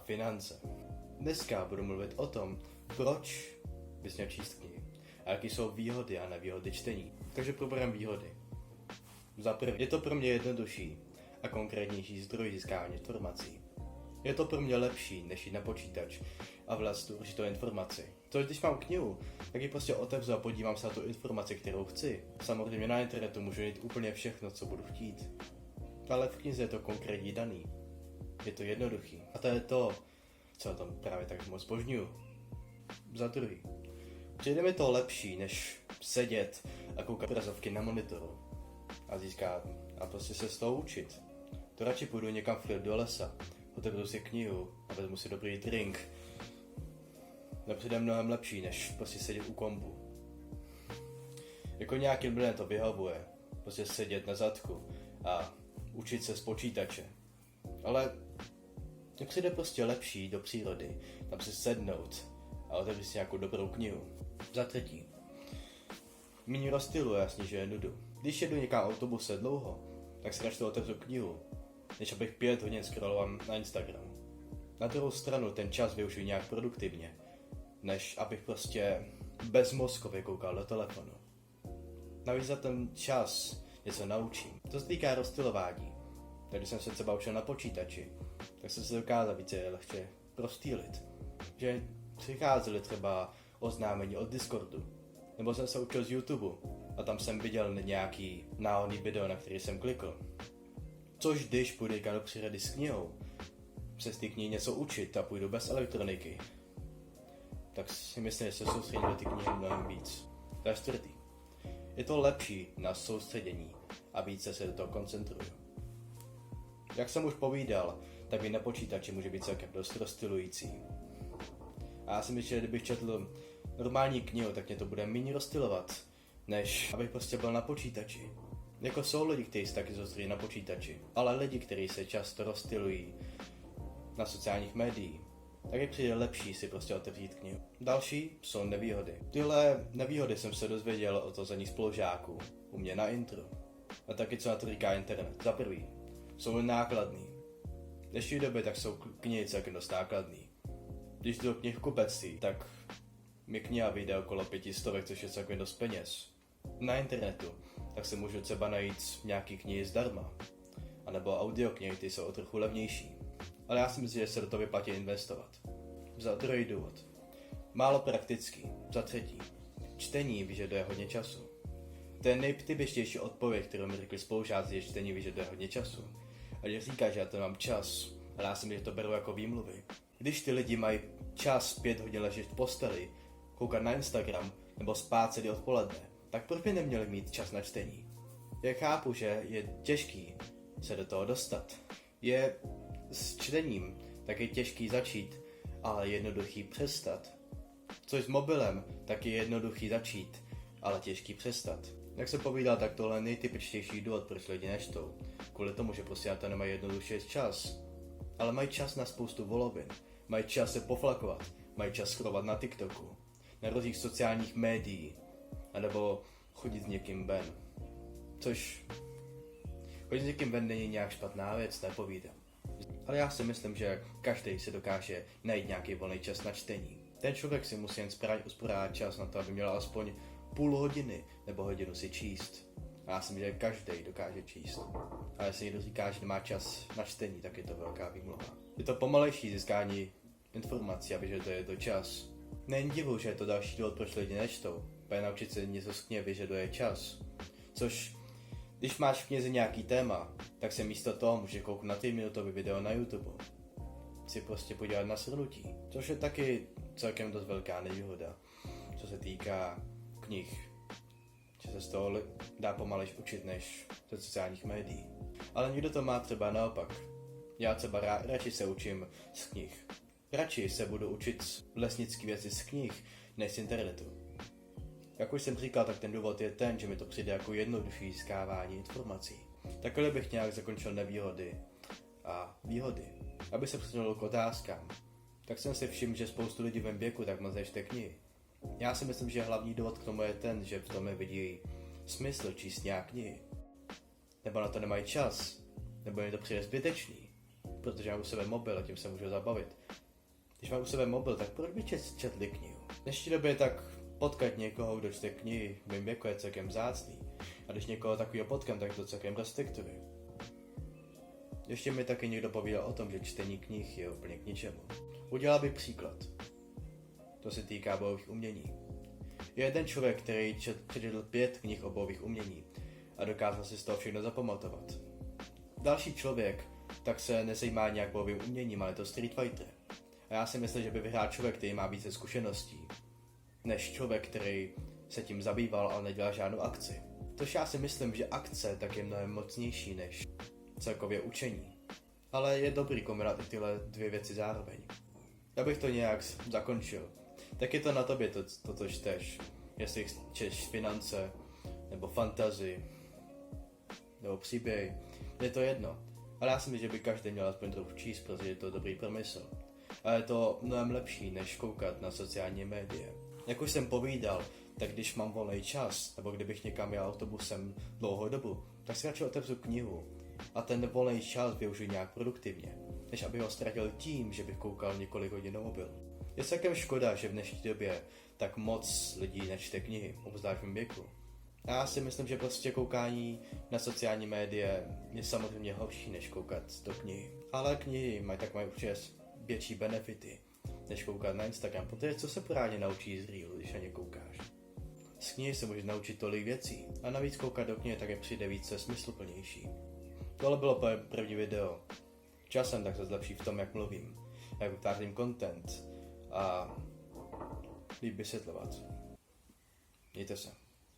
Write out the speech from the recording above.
finance. Dneska budu mluvit o tom, proč bys měl číst knihy a jaké jsou výhody a nevýhody čtení. Takže probereme výhody. Za prvé, je to pro mě jednodušší a konkrétnější zdroj získávání informací. Je to pro mě lepší, než jít na počítač a vlézt tu určitou informaci. To, když mám knihu, tak ji prostě otevřu a podívám se na tu informaci, kterou chci. Samozřejmě na internetu můžu najít úplně všechno, co budu chtít. Ale v knize je to konkrétně daný. Je to jednoduchý. A to je to, co na tom právě tak moc zbožňuju. Za druhý. Přijde mi to lepší, než sedět a koukat obrazovky na monitoru. A získat a prostě se z toho učit. To radši půjdu někam do lesa, otevřu si knihu a vezmu si dobrý drink. Nepřijde mnohem lepší, než prostě sedět u kompu. Jako nějakým lidem to vyhovuje, prostě sedět na zadku a učit se z počítače. Ale mně přijde prostě lepší do přírody, tam si sednout a otevřít si nějakou dobrou knihu. Za třetí. Méně rozstyluje a snižuje nudu. Když jedu někam autobuse dlouho, tak si radši otevřu knihu, než abych 5 hodin scrolloval na Instagram. Na druhou stranu ten čas využiju nějak produktivně, než abych prostě bezmozkově koukal do telefonu. Navíc za ten čas něco naučím. To se týká rozstylování. Tak když jsem se třeba učil na počítači, tak jsem se dokázal více lehče prostýlit. Že přicházely třeba oznámení od Discordu. Nebo jsem se učil z YouTube a tam jsem viděl nějaký náhodný video, na který jsem klikl. Což když půjdu do přírody s knihou, se z té knihy něco učit a půjdu bez elektroniky, tak si myslím, že se soustředím do ty knihy mnohem víc. To je čtvrtý. Je to lepší na soustředění a více se do toho koncentruju. Jak jsem už povídal, tak i na počítači může být celkem dost rozstylující. A já si myslím, že kdybych četl normální knihu, tak mě to bude méně rozstylovat, než abych prostě byl na počítači. Jako jsou lidi, kteří se taky soustředí na počítači, ale lidi, kteří se často rozstylují na sociálních médiích, tak je přijde lepší si prostě otevřít knihu. Další jsou nevýhody. Tyhle nevýhody jsem se dozvěděl od ostatních spolužáků u mě na intro. A taky co na to říká internet. Za prvý, jsou nákladný. V dnešní době tak jsou knihy celkem dost nákladný. Když jdu do knihkupectví, tak mi kniha vyjde okolo 500, což je celkem dost peněz. Na internetu tak se můžu třeba najít nějaký knihy zdarma. A nebo audioknihy, ty jsou o trochu levnější. Ale já si myslím, že se do toho vyplatí investovat. Za druhý důvod. Málo praktický. Za třetí. Čtení vyžaduje hodně času. To je nejtypičtější odpověď, kterou mi řekli spolužáci, že čtení vyžaduje hodně času. A když říká, že já to mám čas, ale já si myslím, že to beru jako výmluvy. Když ty lidi mají čas 5 hodin ležet v posteli, koukat na Instagram nebo spát celý odpoledne, tak proč by neměli mít čas na čtení? Já chápu, že je těžký se do toho dostat. Je s čtením tak je těžký začít, ale jednoduchý přestat. Což s mobilem tak je jednoduchý začít, ale těžký přestat. Jak se povídal, tak tohle je nejtypičtější důvod, proč lidi nečtou. Kvůli tomu, že prostě na to nemají jednodušší čas. Ale mají čas na spoustu volovin. Mají čas se poflakovat. Mají čas scrollovat na TikToku. Na různých sociálních médií. A nebo chodit s někým ven. Což chodit s někým ven není nějak špatná věc, nepovídám. Ale já si myslím, že každý si dokáže najít nějaký volný čas na čtení. Ten člověk si musí jen uspořádat čas na to, aby měl aspoň půl hodiny nebo hodinu si číst. A já si myslím, že každý dokáže číst. A jestli někdo říká, že nemá čas na čtení, tak je to velká výmluva. Je to pomalejší získání informací, aby to je to čas. Nejen divu, že je to další důvod, proč lidi nečtou. Protože naučit se něco z knihy vyžaduje čas. Což, když máš v knize nějaký téma, tak se místo toho může kouknout na 3minutový video na YouTube. Si prostě podívat na shrnutí. Což je taky celkem dost velká nevýhoda, co se týká knih. Že se z toho dá pomalejš učit než ze sociálních médií. Ale někdo to má třeba naopak. Já třeba radši se učím z knih. Radši se budu učit lesnické věci z knih, než z internetu. Jak už jsem říkal, tak ten důvod je ten, že mi to přijde jako jednodušší získávání informací. Takhle bych nějak zakončil nevýhody a výhody. Aby se přesunul k otázkám, tak jsem si všiml, že spoustu lidí v mém věku tak moc nečte knihy. Já si myslím, že hlavní důvod k tomu je ten, že v tom vidí smysl číst nějak knihy. Nebo na to nemají čas, nebo jim to přijde zbytečný. protože mám u sebe mobil a tím se můžu zabavit. Když mám u sebe mobil, tak proč by četli knihu? V dnešní době tak potkat někoho, kdo čte knihy, v mém věku je celkem vzácný. A když někoho takového potkám, tak to celkem respektuji. Ještě mi taky někdo povídal o tom, že čtení knih je úplně k ničemu. Udělal bych příklad. To se týká bojových umění. Je jeden člověk, který přečetl 5 knih o bojových umění a dokázal si z toho všechno zapamatovat. Další člověk tak se nezajímá nějak bojovým uměním, ale je to Street Fighter. A já si myslím, že by vyhrál člověk, který má více zkušeností, než člověk, který se tím zabýval, ale nedělal žádnou akci. Tož já si myslím, že akce tak je mnohem mocnější než celkově učení. Ale je dobrý kombinovat i tyhle dvě věci zároveň. Abych to nějak zakončil, tak je to na tobě to čteš. Jestli čteš finance, nebo fantasy, nebo příběhy, je to jedno. Ale já si myslím, že by každý měl aspoň trochu číst, protože je to dobrý promysl. A je to mnohem lepší, než koukat na sociální média. Jak už jsem povídal, tak když mám volný čas, nebo kdybych někam jel autobusem dlouhou dobu, tak si radši otevřu knihu a ten volný čas využiju nějak produktivně, než aby ho ztratil tím, že bych koukal několik hodin na mobil. Je celkem škoda, že v dnešní době tak moc lidí nečte knihy, obzvlášť v mém věku. A já si myslím, že prostě koukání na sociální média je samozřejmě horší, než koukat do knihy. Ale knihy mají určitě větší benefity, než koukat na Instagram, protože co se pořádně naučí z Reelu, když na ně koukáš. Z knihy se můžeš naučit tolik věcí a navíc koukat do knihy také přijde více smysluplnější. Tohle bylo první video. Časem tak se zlepší v tom, jak mluvím, jak vytvářím content a líp vysvětlovat. Mějte se.